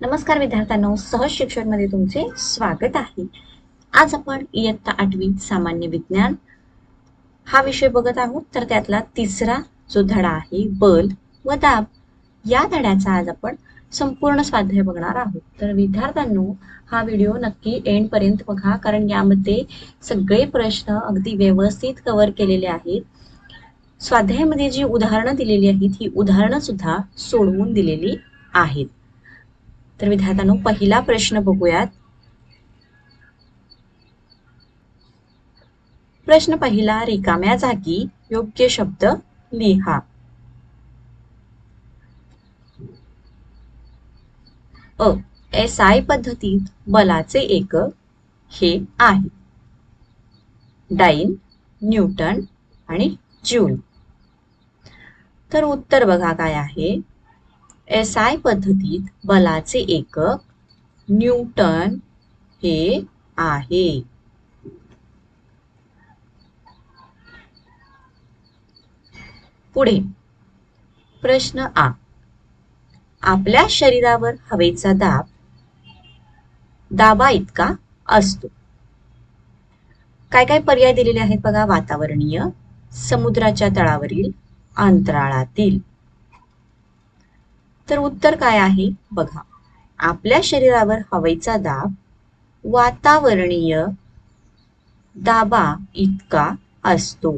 नमस्कार विद्यार्थ्यांनो, सहज शिक्षण मध्ये तुमचे स्वागत आहे। आज आपण इयत्ता 8वी सामान्य विज्ञान हा विषय बघत आहोत। तर त्यातला तिसरा जो धडा आहे बल व दाब, या धड्याचा आज आपण संपूर्ण स्वाध्याय बघणार आहोत। तर विद्यार्थ्यांनो, हा व्हिडिओ नक्की एंड पर्यंत बघा, कारण यामध्ये सगळे प्रश्न अगदी व्यवस्थित कव्हर केलेले आहेत। स्वाध्यायामध्ये जी उदाहरणं दिलेली आहेत ही उदाहरणं सुद्धा सोडवून दिलेली आहेत। तर विद्यार्थ्यांनो, पहिला प्रश्न बघूयात। प्रश्न पहिला, रिकाम्या जागी योग्य शब्द लिहा। अ. SI पद्धतीत बलाचे एकक हे आहे डाइन, न्यूटन आणि जूल। तर उत्तर बघा काय आहे। SI पद्धतीत बलाचे एकक न्यूटन हे आहे। पुढे प्रश्न आ. आपल्या शरीरावर हवेचा दाबा इतका असतो। काय काय पर्याय दिलेले आहेत बघा। वातावरणीय, समुद्राच्या तळावरील, अंतराळातील। तर उत्तर काय आहे बघा। आपल्या शरीरावर हवेचा दाब वातावरणीय दाबा इतका असतो।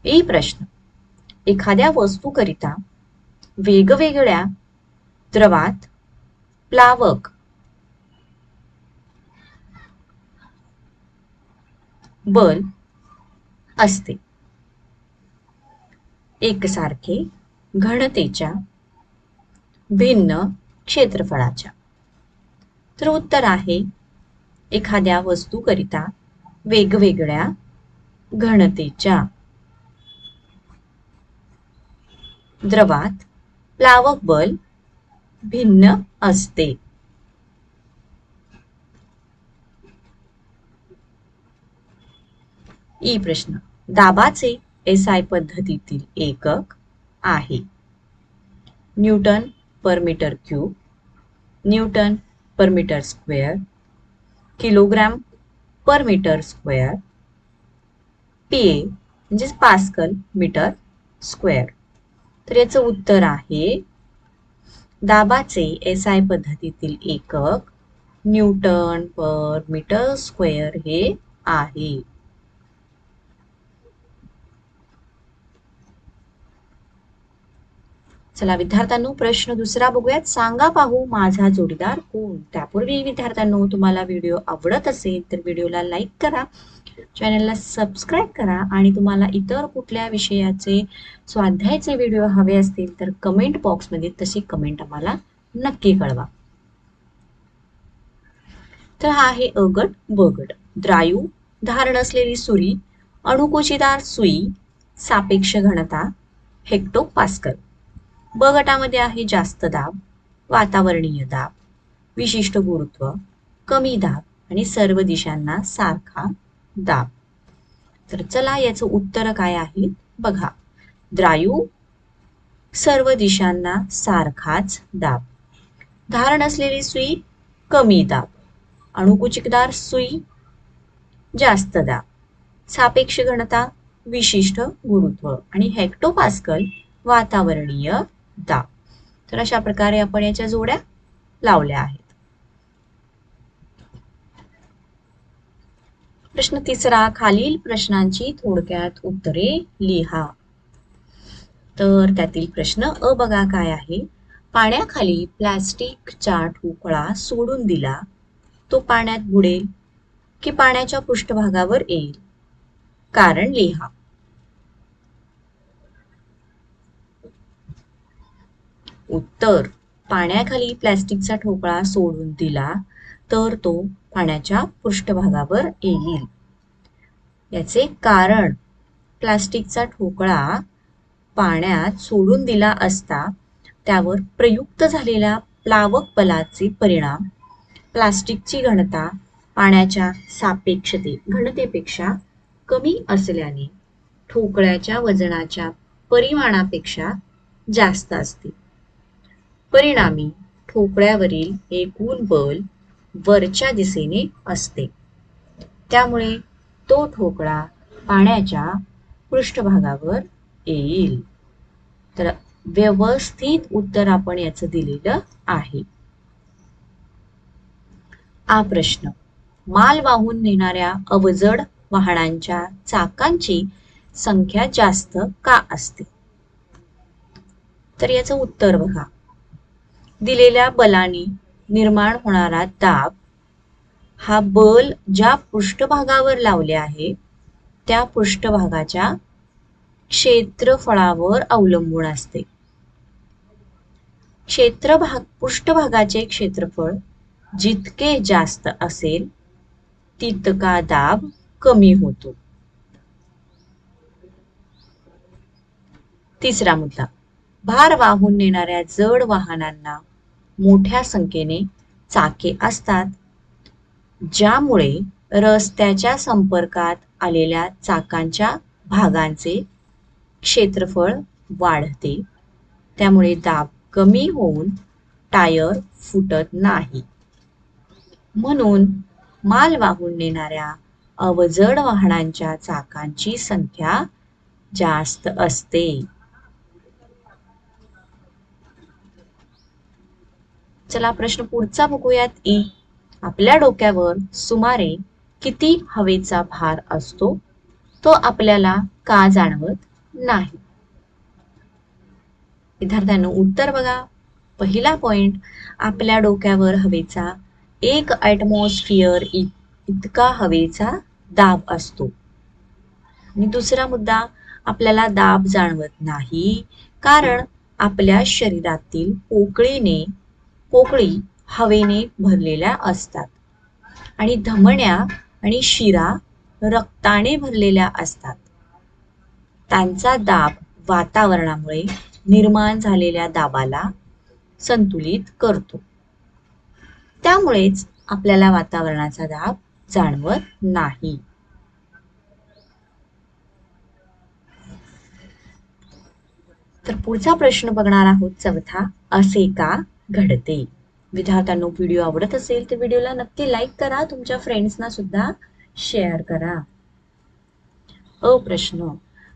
ई प्रश्न, एखाद्या वस्तूकरिता वेगवेगळ्या द्रवात प्लावक बल असते एकसारखे घनतेच्या भिन्न क्षेत्रफळाच्या। तर उत्तर आहे एखाद्या वस्तूकरिता वेगवेगळ्या घनतेच्या द्रवात प्लावक बल भिन्न असते। ई प्रश्न, दाबाचे SI पद्धतीतील एकक आहे न्यूटन पर मीटर क्यूब, न्यूटन पर मीटर स्क्वेअर, किलोग्राम पर मीटर स्क्वेअर, PA म्हणजे पास्कल मीटर स्क्वेअर। तर याचं उत्तर आहे दाबाचे SI पद्धतीतील एकक न्यूटन पर मीटर स्क्वेअर हे आहे। चला विद्यार्थ्यांनो, प्रश्न दुसरा बघूयात। सांगा पाहू माझा जोडीदार कोण। त्यापूर्वी विद्यार्थ्यांनो, तुम्हाला व्हिडिओ आवडत असेल तर व्हिडिओला लाईक करा, चॅनलला सबस्क्राईब करा आणि तुम्हाला इतर कुठल्या विषयाचे स्वाध्यायाचे व्हिडिओ हवे असतील तर कमेंट बॉक्समध्ये तशी कमेंट आम्हाला नक्की कळवा। तर हा आहे अ गट। ब गट, द्रायू, धार नसलेली सुरी, अणुकुचीदार सुई, सापेक्ष घनता, हेक्टोपास्कल। ब गटामध्ये आहे जास्त दाब, वातावरणीय दाब, विशिष्ट गुरुत्व, कमी दाब आणि सर्व दिशांना सारखा दाब। तर चला याचं उत्तर काय आहे बघा। द्रायू, सर्व दिशांना सारखाच दाब, धार नसलेली सुई, कमी दाब, अणुकुचीदार सुई, जास्त दाब, सापेक्ष घनता, विशिष्ट गुरुत्व आणि हेक्टोपास्कल, वातावरणीय दाब। तर अशा प्रकारे आपण याच्या जोड्या लावल्या आहेत। प्रश्न तिसरा, खालील प्रश्नांची थोडक्यात उत्तरे लिहा। तर त्यातील प्रश्न अ बघा काय आहे। पाण्याखाली प्लास्टिकचा ठोकळा सोडून दिला तो पाण्यात बुडेल की पाण्याच्या पृष्ठभागावर येईल, कारण लिहा। उत्तर, पाण्याखाली प्लास्टिकचा ठोकळा सोडून दिला तर तो पाण्याच्या पृष्ठभागावर येईल। याचे कारण, प्लास्टिकचा ठोकळा पाण्यात सोडून दिला असता त्यावर प्रयुक्त झालेल्या प्लावक बलाचे परिणाम प्लास्टिकची घनता पाण्याच्या घनतेपेक्षा कमी असल्याने ठोकळ्याच्या वजनाच्या परिमाणापेक्षा जास्त असते. परिणामी ठोकळ्यावरील एकूण बल वरच्या दिशेने असते. त्यामुळे तो ठोकळा पाण्याच्या पृष्ठभागावर येईल. तर व्यवस्थित उत्तर आपण याचं दिलेलं आहे. हा प्रश्न, माल वाहून नेणाऱ्या अवजड वाहनांच्या चाकांची संख्या जास्त का असते? तर याचं उत्तर बघा. दिलेल्या बलाने निर्माण होणारा दाब हा बल ज्या पृष्ठभागावर लावले आहे त्या पृष्ठभागाच्या क्षेत्रफळावर अवलंबून असते. पृष्ठभागाचे क्षेत्रफळ जितके जास्त असेल तितका दाब कमी होतो. तिसरा मुद्दा, भार वाहून नेणाऱ्या जड वाहनांना मोठ्या संख्येने चाके असतात, ज्यामुळे रस्त्याच्या संपर्कात आलेल्या चाकांच्या भागांचे क्षेत्रफळ वाढते. त्यामुळे दाब कमी होऊन टायर फुटत नाही. म्हणून माल वाहून नेणाऱ्या अवजड वाहनांच्या चाकांची संख्या जास्त असते. चला प्रश्न पुढचा बघूयात. आपल्या डोक्यावर सुमारे किती हवेचा भार असतो तो आपल्याला का जाणवत नाही? विद्यार्थ्यांनो उत्तर बघा. पहिला पॉइंट, आपल्या डोक्यावर हवेचा 1 ॲटमॉस्फिअर इतका हवेचा दाब असतो. आणि दुसरा मुद्दा, आपल्याला दाब जाणवत नाही कारण आपल्या शरीरातील पोकळी हवेने भरलेल्या असतात आणि धमन्या आणि शिरा रक्ताने भरलेल्या असतात. त्यांचा दाब वातावरणामुळे निर्माण झालेल्या दाबाला संतुलित करतो. त्यामुळेच आपल्याला वातावरणाचा दाब जाणवत नाही. तर पुढचा प्रश्न बघणार आहोत चौथा, असे का घडते? विद्यार्थ्यांनो व्हिडिओ आवडत असेल तर व्हिडिओला नक्की लाईक करा, तुमच्या फ्रेंड्सना सुद्धा शेअर करा. प्रश्न,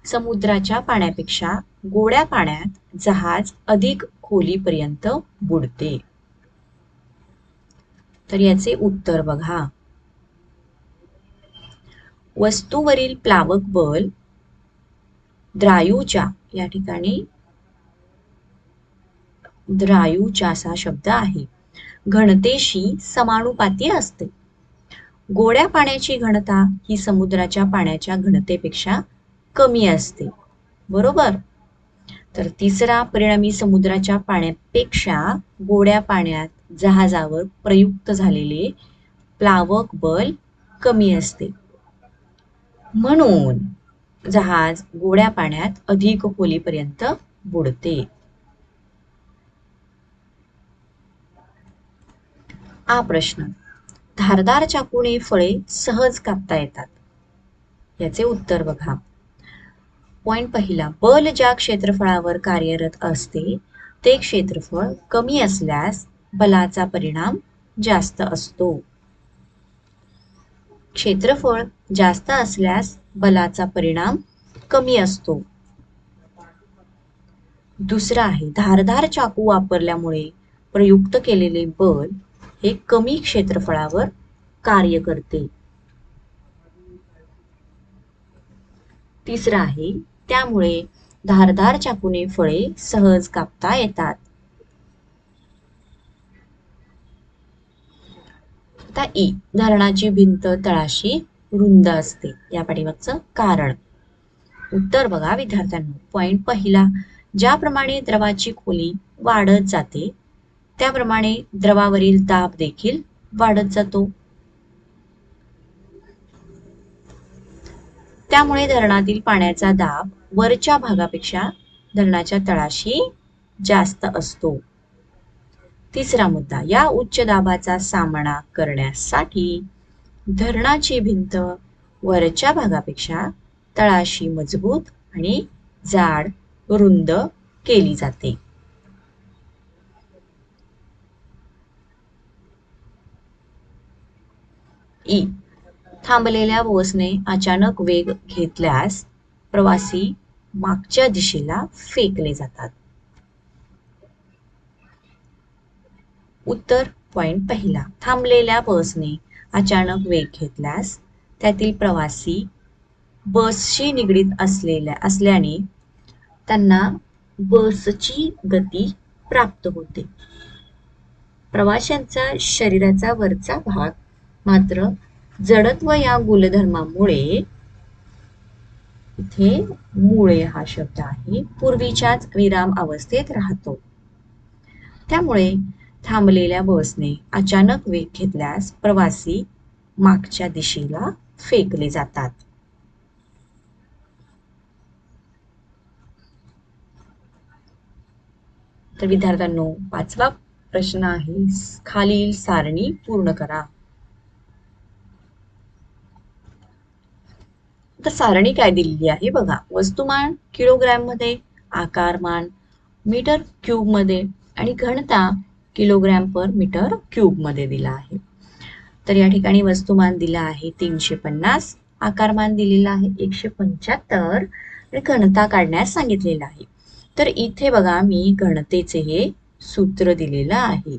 समुद्राच्या पाण्यापेक्षा गोड्या पाण्यात जहाज अधिक खोलीपर्यंत बुडते. तर याचे उत्तर बघा. वस्तूवरील प्लावक बल द्रायूच्या, या ठिकाणी द्रायूच्या असा शब्द आहे, घनतेशी समानुपाती असते. गोड्या पाण्याची घनता ही समुद्राच्या पाण्याच्या घनतेपेक्षा कमी असते. बरोबर. तर तिसरा, परिणामी समुद्राच्या पाण्यापेक्षा गोड्या पाण्यात जहाजावर प्रयुक्त झालेले प्लावक बल कमी असते. म्हणून जहाज गोड्या पाण्यात अधिक खोलीपर्यंत बुडते. हा प्रश्न, धारदार चाकूने फळे सहज कापता येतात. याचे उत्तर बघा. पॉइंट पहिला, बल ज्या क्षेत्रफळावर कार्यरत असते ते क्षेत्रफळ कमी असल्यास बलाचा परिणाम जास्त असतो. क्षेत्रफळ जास्त असल्यास बलाचा परिणाम कमी असतो. दुसरा आहे, धारदार चाकू वापरल्यामुळे प्रयुक्त केलेले बल हे कमी क्षेत्रफळावर कार्य करते. तिसरा आहे, त्यामुळे धारदार चाकूने फळे सहज कापता येतात. आता धरणाची भिंत तळाशी रुंद असते. या पाठीमागचं कारण. उत्तर बघा विद्यार्थ्यांनो. पॉइंट पहिला, ज्याप्रमाणे द्रवाची खोली वाढत जाते त्याप्रमाणे द्रवावरील दाब देखील वाढत जातो. त्यामुळे धरणातील पाण्याचा दाब वरच्या भागापेक्षा धरणाच्या तळाशी जास्त असतो. तिसरा मुद्दा, या उच्च दाबाचा सामना करण्यासाठी धरणाची भिंत वरच्या भागापेक्षा तळाशी मजबूत आणि जाड रुंद केली जाते. ई. थांबलेल्या बसने अचानक वेग घेतल्यास प्रवासी मागच्या दिशेला फेकले जातात. उत्तर पॉइंट पहिला. थांबलेल्या बसने अचानक वेग घेतल्यास त्यातील प्रवासी बसशी निगडीत असल्याने त्यांना बसची गती प्राप्त होते. प्रवाशांचा शरीराचा वरचा भाग मात्र जडत्व या गुणधर्मामुळे, इथे मुळे हा शब्द आहे, पूर्वीच्याच विराम अवस्थेत राहतो. त्यामुळे थांबलेल्या बसने अचानक वेग घेतल्यास प्रवासी मागच्या दिशेला फेकले जातात. तर विद्यार्थ्यांनो, 5वा प्रश्न आहे, खालील सारणी पूर्ण करा. तर सारणी काय दिलेली आहे बघा. वस्तुमान किलोग्रॅम मध्ये, आकारमान मीटर क्यूब मध्ये आणि घनता किलोग्रॅम पर मीटर क्यूब मध्ये दिला आहे. तर या ठिकाणी वस्तुमान दिला आहे 350, आकारमान दिलेला आहे 175 आणि घनता काढण्यास सांगितलेला आहे. तर इथे बघा मी घनतेचे हे सूत्र दिलेलं आहे,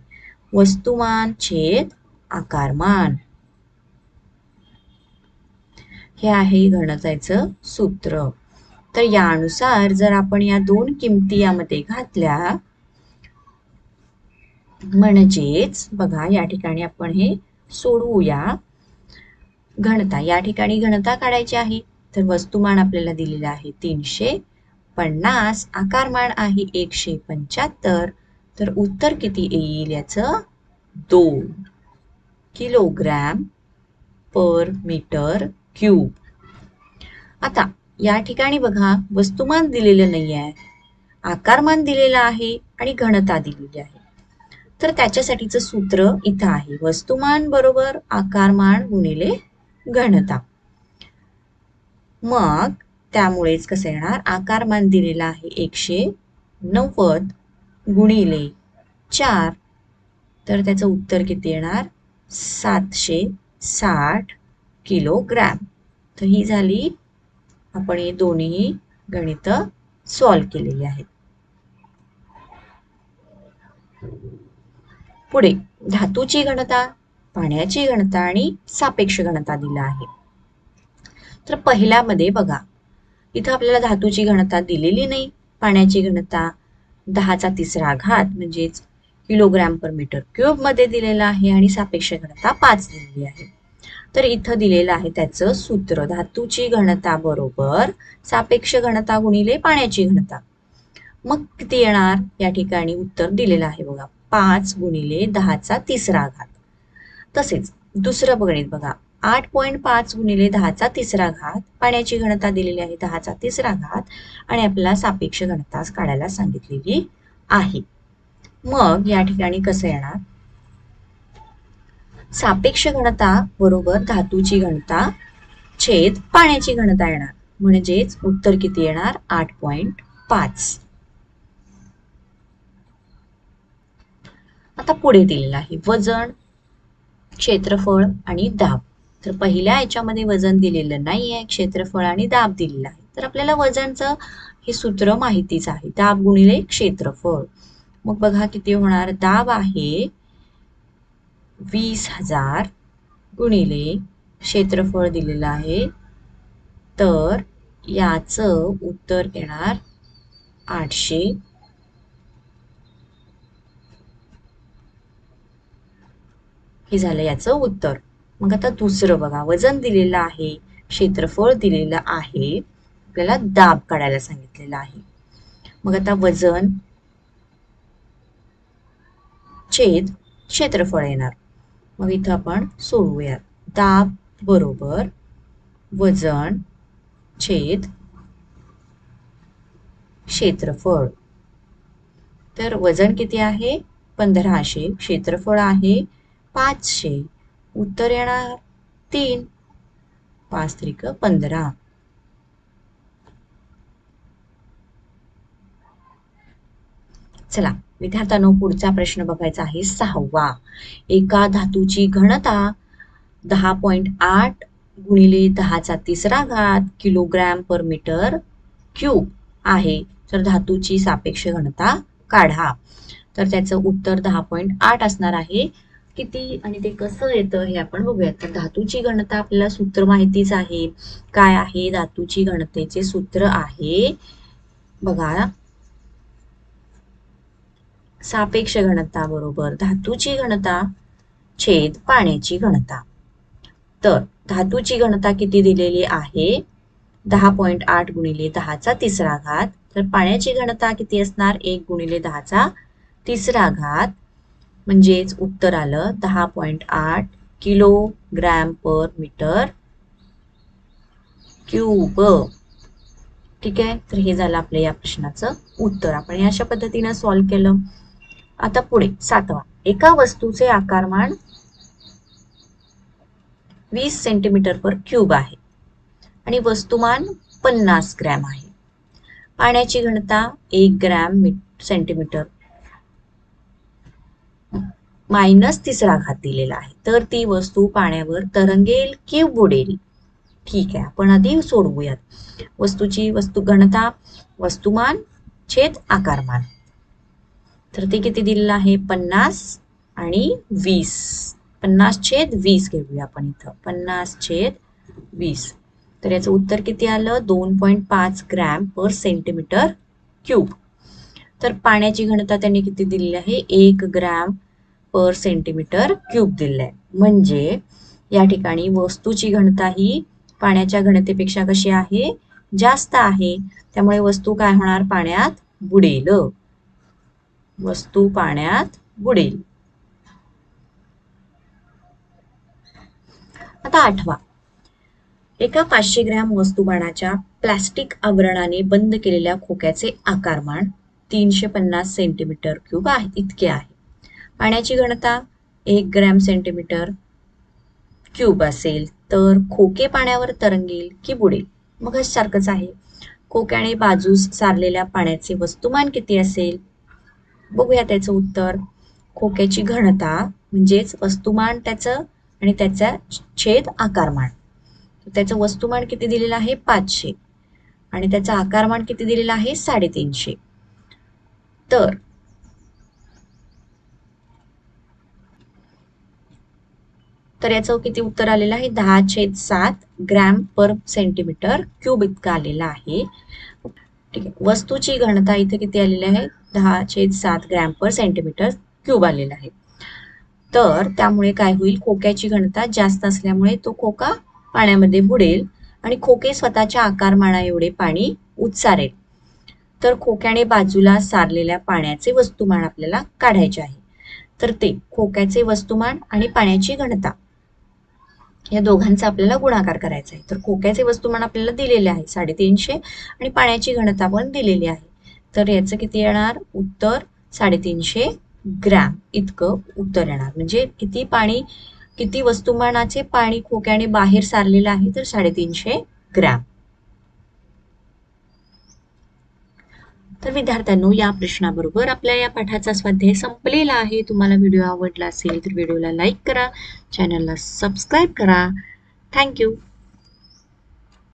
वस्तुमान छेद आकारमान, हे आहे घनतेचं सूत्र. तर यानुसार जर आपण या दोन किमती यामध्ये घातल्या, म्हणजेच बघा या ठिकाणी आपण हे सोडवूया. घनता, या ठिकाणी घनता काढायची आहे. तर वस्तुमान आपल्याला दिलेलं आहे 350, आकारमान आहे 175, तर उत्तर किती येईल याचं? 2 किलोग्रॅम पर मीटर क्यूब. आता या ठिकाणी बघा वस्तुमान दिलेलं नाही आहे, आकारमान दिलेलं आहे आणि घनता दिलेली आहे. तर त्याच्यासाठीचं सूत्र इथं आहे, वस्तुमान बरोबर आकारमान गुणिले घनता. मग त्यामुळेच कसं येणार, आकारमान दिलेला आहे 190 गुणिले 4, तर त्याचं उत्तर किती येणार? 760 किलोग्रॅम. तर ही झाली, आपण हे दोन्ही गणित सॉल्व केलेली आहेत. पुढे धातूची घनता, पाण्याची घनता आणि सापेक्ष घनता दिला आहे. तर पहिल्यामध्ये बघा, इथं आपल्याला धातूची घनता दिलेली नाही, पाण्याची घनता 10⁻³ म्हणजेच किलोग्रॅम पर मीटर क्यूब मध्ये दिलेला आहे आणि सापेक्ष घनता 5 दिलेली आहे. तर इथं दिलेलं आहे त्याचं सूत्र, धातूची घनता बरोबर सापेक्ष घनता गुणिले पाण्याची घनता. मग किती येणार? या ठिकाणी उत्तर दिलेलं आहे बघा, 5 गुणिले 10⁻³. तसेच दुसरं गणित बघा, 8.5 गुणिले 10⁻³ पाण्याची घनता दिलेली आहे 10⁻³ आणि आपल्याला सापेक्ष घनता काढायला सांगितलेली आहे. मग या ठिकाणी कसं येणार, सापेक्ष घनता बरोबर धातूची घनता छेद पाण्याची घनता येणार, म्हणजेच उत्तर किती येणार? 8.5. आता पुढे दिलेलं आहे वजन, क्षेत्रफळ आणि दाब. तर पहिल्या याच्यामध्ये वजन दिलेलं नाहीये, क्षेत्रफळ आणि दाब दिलेलं आहे. तर आपल्याला वजनचं हे सूत्र माहितीच आहे, दाब गुणिले क्षेत्रफळ. मग बघा किती होणार, दाब आहे 20,000 गुणिले क्षेत्रफळ दिलेलं आहे, तर याचं उत्तर येणार 800. हे झालं याचं उत्तर. मग आता दुसरं बघा, वजन दिलेलं आहे, क्षेत्रफळ दिलेलं आहे, आपल्याला दाब काढायला सांगितलेला आहे. मग आता वजन छेद क्षेत्रफळ येणार. मग इथं आपण सोडवूया, दाब बरोबर वजन छेद क्षेत्रफळ. तर वजन किती आहे? 1500, क्षेत्रफळ आहे 500, उत्तर येणार 3. 5 त्रिक 15. चला विद्यार्थ्यांनो, पुढचा प्रश्न बघायचा आहे 6वा. एका धातूची घनता 10.8 गुणिले 10⁻³ किलोग्रॅम पर मीटर क्यूब आहे. तर धातूची सापेक्ष घनता काढा. तर त्याचं उत्तर 10.8 असणार आहे. किती आणि ते कसं येतं हे आपण बघूयात. तर धातूची घनता आपल्याला सूत्र माहितीच आहे. काय आहे धातूची घनतेचे सूत्र आहे बघा, सापेक्ष घनता बरोबर धातूची घनता छेद पाण्याची घनता. तर धातूची घनता किती दिलेली आहे 10.8 गुणिले 10⁻³ तर पाण्याची घनता किती असणार 1 गुणिले 10⁻³ म्हणजेच उत्तर आलं 10.8 किलोग्रॅम पर मीटर क्यूब. ठीक आहे, तर हे झालं आपल्या या प्रश्नाचं उत्तर. आपण अशा पद्धतीने सॉल्व्ह केलं. आता पुढे 7वा. एका वस्तूचे आकारमान 20 सेंटीमीटर पर क्यूब आहे आणि वस्तुमान 50 ग्रॅम आहे. पाण्याची घनता 1 ग्रॅम सेंटीमीटर -3 दिलेला आहे. तर ती वस्तू पाण्यावर तरंगेल की बुडेल. ठीक आहे, आपण आधी सोडवूयात. वस्तूची घनता वस्तुमान छेद आकारमान. तर ते किती दिलेलं आहे 50 आणि 20. 50/20 घेऊया आपण इथं 50/20. तर याचं उत्तर किती आलं 2.5 ग्रॅम पर सेंटीमीटर क्यूब. तर पाण्याची घनता त्यांनी किती दिलेली आहे 1 ग्रॅम पर सेंटीमीटर क्यूब दिलेलं आहे. म्हणजे या ठिकाणी वस्तूची घनता ही पाण्याच्या घनतेपेक्षा कशी आहे जास्त आहे. त्यामुळे वस्तू काय होणार पाण्यात बुडेल. वस्तू पाण्यात बुडेल. आता 8वा. एका 500 ग्रॅम वस्तुमानाच्या प्लास्टिक आवरणाने बंद केलेल्या खोक्याचे आकारमान 350 सेंटीमीटर क्यूब आहे इतके आहे. पाण्याची घनता 1 ग्रॅम सेंटीमीटर क्यूब असेल तर खोके पाण्यावर तरंगेल की बुडेल. मग सारखंच आहे. खोक्याने बाजूस सारलेल्या पाण्याचे वस्तुमान किती असेल बघूया त्याचं उत्तर. खोक्याची घनता म्हणजेच वस्तुमान त्याचं आणि त्याचा छेद आकारमान. त्याचं वस्तुमान किती दिलेलं आहे 500 आणि त्याचं आकारमान किती दिलेलं आहे 350. तर याचं किती उत्तर आलेलं आहे 10/7 ग्रॅम पर सेंटीमीटर क्यूब इतका आलेला आहे. ठीक आहे, वस्तूची घनता इथे किती आलेली आहे 10/7 ग्रॅम पर सेंटीमीटर क्यूब आलेला आहे. तर त्यामुळे काय होईल खोक्याची घनता जास्त असल्यामुळे तो खोका पाण्यामध्ये बुडेल आणि खोके स्वतःच्या आकारमाना एवढे पाणी उत्सारेल. तर खोक्याने बाजूला सारलेल्या पाण्याचे वस्तुमान आपल्याला काढायचे आहे. तर ते खोक्याचे वस्तुमान आणि पाण्याची घनता या दोघांचा आपल्याला गुणाकार करायचा आहे. तर खोक्याचे वस्तुमान आपल्याला दिलेले आहे 350 आणि पाण्याची घनता पण दिलेली आहे. तर याचं किती येणार उत्तर 350 ग्रॅम इतकं उत्तर येणार. म्हणजे किती वस्तुमानाचे पाणी खोक्याने बाहेर सारलेलं आहे तर 350 ग्रॅम. तर विद्यार्थ्यांनो, या प्रश्नाबरोबर आपल्या या पाठाचा स्वाध्याय संपलेला आहे. तुम्हाला व्हिडिओ आवडला असेल तर व्हिडिओला लाईक करा, चॅनलला सबस्क्राईब करा. थँक्यू.